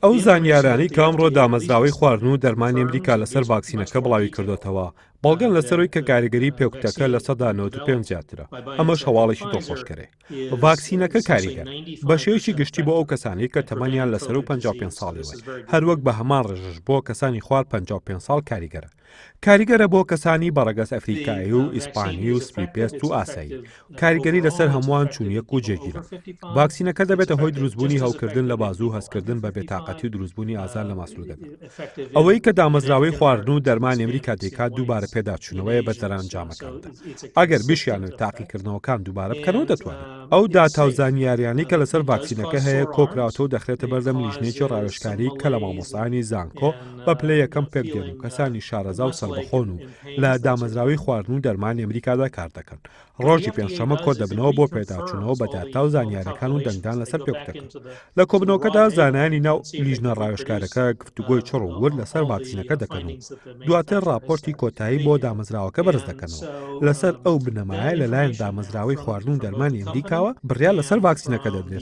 ئەو زانیارانی کە ئەمڕۆ دامەزراوەی خواردن و دەرمانی ئەمریکا لەسەر ڤاکسینەکە بڵاوی کردوتەوە بەڵگەن لەسەرەوەی کە کاریگەری پێکوتەکە لە 95 زیاترە ئەمەش هەواڵێکی دڵخۆشکەرێ. ڤاکسینەکە کاریگەر بە شێوەیەکی گشتی بۆ ئەو کەسانی کە تەمەنیان لەسەر و 55 ساڵیوە هەروەک بە هەمان ڕێژش بۆ کەسانی خوار 55 ساڵ کاریگەرە بۆ کەسانی بەڕەگەز ئەفریقایی و ئیسپانی و سپیپێست و ئاسایی کاریگەری لەسەر هەمووان چوونیەک و جێگیرە. ڤاکسینەکە دەبێتە هۆی دروستبوونی هەڵکردن لە بازوو هەستکردن بە بێتاقەتی و دروستبوونی ئازار لە ماسوولگەدا. ئەوەی کە دامەزراوەی خواردن و دەرمانی ئەمریکا دەیکات دووبارە پێداچوونەوەیە بە دەرەنجامەکاندا. ئەگەر بشیانەوە تاقیکردنەوەکان دووبارە بکەنەوە دەتوانێت. ئەو داتاوزانیاریانی کە لەسەر ڤاکسینەکە هەیە کۆکراوەوە و دەخرێتە بەردەم لیژنێکی ڕاوێژکاری کە لە مامۆستایانی زانکۆ بە پلەی یەکەم پێکدێن و کەسانی شارەزا و سەربەخۆن و لە دامەزراوەی خواردن و دەرمانی ئەمریکادا کار دەکەن. ڕۆژی پێنجشەمە کۆ دەبنەوە بۆ پێداچوونەوە بە داتا و زانیاریەکان و دەنگدان لەسەر پێکوتەکە. لە کۆبنەوەکەدا زانایانی ناو لیژنە ڕاوێژکارەکە گفتوگۆی چڕ و ورد لەسەر ڤاکسینەکە دەکەن و دواتر راپۆرتی کۆتایی بۆ دامەزراوەکە بەرز دەکەنەوە. لەسەر ئەو بنەمایە لەلایەن دامەزراوەی خواردن و دەرمانی ئەمریکاوە بڕیار لەسەر ڤاکسینەکە دەدرێت.